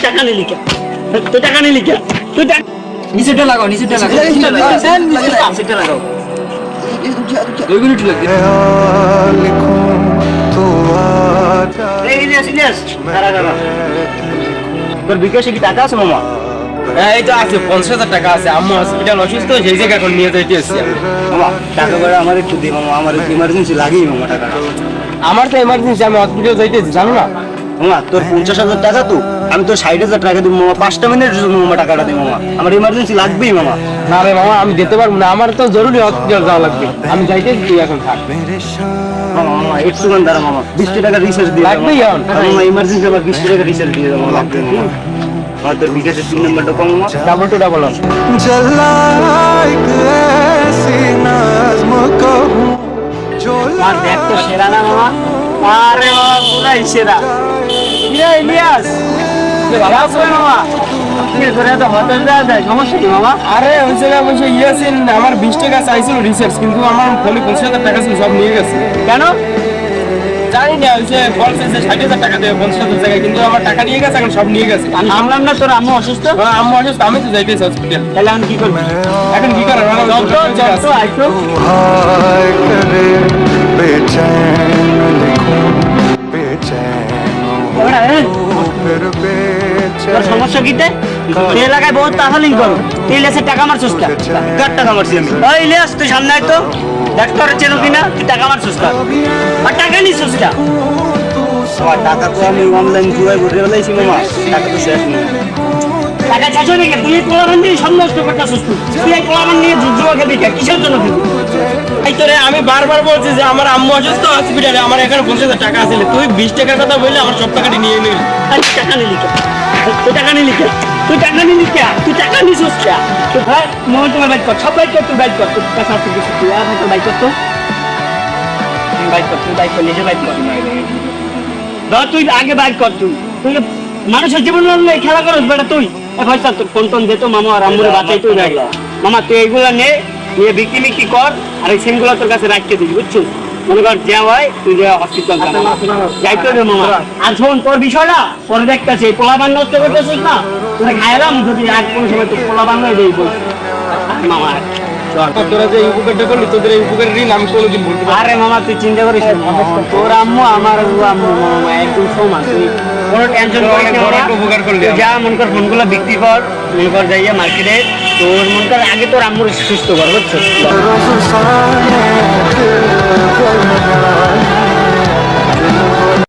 টাকা নিলি কেন? তুই টাকা নিলি কেন? তুই টাকা নিচেটা লাগাও নিচেটা লাগাও 2 মিনিট লাগবে ইলিয়াস তোর বিকাশে কি টাকা আছে মামা? এই তো আছে 50,000 টাকা আছে আম্মু হসপিটাল অসুস্থ সেই জায়গা এখন নিয়ে যাইতে এসেছি মামা টাকা করে আমার একটু দে মামা, আমার ইমার্জেন্সি লাগেই মামা টাকা। আমার তো এমার্জেন্সি আমি হসপিটাল যাইতেছি জানো না মামা তোর 50,000 টাকা তো আমি তোর 60,000 টাকা দিব মামা, 5টা মিনিটের জন্য মামা টাকাটা দে মামা, আমার ইমার্জেন্সি লাগবেই মামা। না রে মামা আমি দিতে পারবো না, আমার তো জরুরি হসপিটাল যাওয়া লাগবে, আমি যাইতেছি তুই এখন থাক। মামা মামা একটু দাঁড়া মামা, 20 টাকা রিচার্জ দিয়ে লাগবেই এখন। মামা, ইমার্জেন্সি আবার 20 টাকা রিচার্জ দিয়ে দাও মামা, লাগবে মামা। আমার তোর বিকাশের 3 নাম্বারটা কম মামা, ডাবল টু ডাবল আর দেখ তো সেরা না মামা, আরে মামা পুরাই সেরা। কিরে ইলিয়াস ভালো আছো মামা? কি করে তো হোটেল দেওয়া যায়, সমস্যা কি মামা? আরে ওই জায়গায় বসে ইয়াসিন আমার 20 টাকা চাইছিল রিচার্জ, কিন্তু আমার ফোনে 50,000 টাকা ছিল সব নিয়ে গেছে। কেন জানি না ওই যে কল চাইছে 60,000 টাকা দেবে 50,000 টাকা, কিন্তু আমার টাকা নিয়ে গেছে, এখন সব নিয়ে গেছে। আমি শুনলাম না তোর আম্মু অসুস্থ, আম্মু অসুস্থ, আমি তো যাইতেছি হসপিটাল। তাহলে আমি কি করবো এখন কি করার আইতো? हाय करे बेचैन लिखूं बेचैन ওরা फिर তোর बेचैन সমস্যা কি তে? তুই এলাকায় বহুত তাহলিং করো, তুই ইলিয়াসের টাকা মারছিস কা? কার টাকা মারছি আমি? ওই ইলিয়াস তুই সামনে আয় তো, দেখ তোর চেনো কিনা, তুই টাকা মারছিস কা? আর টাকা নিছিস কা? আমার টাকা তো আমি অনলাইন জুয়ায় ঘুরে বেলাইছি মামা, টাকা তো শেষ নেই। টাকা শেষ হয়ে গেছে, তুই পোলাবান দিয়ে সব নষ্ট করতেছিস, তুই এই পোলাবান নিয়ে জুয়া খেবি কা? কিসের জন্য খেবি? এই তোরে আমি বারবার বলছি যে আমার আম্মু অসুস্থ হসপিটালে, আমার এখানে 50,000 টাকা আছে, তুই 20 টাকার কথা বললে আমার সব টাকাটি নিয়ে নিলি। আর টাকা নিলি কে? তুই টাকা নিলি কে? তুই টাকা নিলি কে? তুই টাকা নিছিস কে? তুই ভাই মোবাইল তোমার বাইক কর, সব বাইক কর, তুই বাইক কর, তুই টাকা আছে কিছু, তুই আর তোর বাইক কর তো, তুই বাইক কর, তুই বাইক কর, নিজে বাইক কর। ধর তুই আগে বাইক কর, তুই মানুষের জীবন নিয়ে খেলা করস বেটা তুই। ভাই স্যার তোর ফোন টোন দে তো মামা, আর আম্মুরে বাঁচাই তুই রাখ মামা, তুই এইগুলা নিয়ে বিক্রি মিক্রি কর, আর এই সিমগুলো তোর কাছে রাখতে দিবি, বুঝছিস? মনে কর যা হয় তুই যে হসপিটাল যাইতে হবে মামা। আর শোন তোর বিষয়টা পরে দেখতেছি, পোলাবান নষ্ট করতেছিস না, তোরা খাইলাম যদি আর কোনো সময় তোর পোলাবান হয়ে যাই বল মামা। তোরা যে এই উপকারটা করলি, তোদের এই উপকারের ঋণ আমি কোনোদিন ভুলতে পারবো না। আরে মামা তুই চিন্তা করিস না, তোর আম্মু আমার আম্মু মামা একদম সমান, তুই কোনো টেনশন করিস না। বড় একটা উপকার করলি। তুই যা মন কর ফোনগুলো বিক্রি কর, মনে কর যাইয়া মার্কেটে, তোর মন কর আগে তোর আম্মুর সুস্থ কর, বুঝছো? रोज़ साने दिल को लगाए दिल को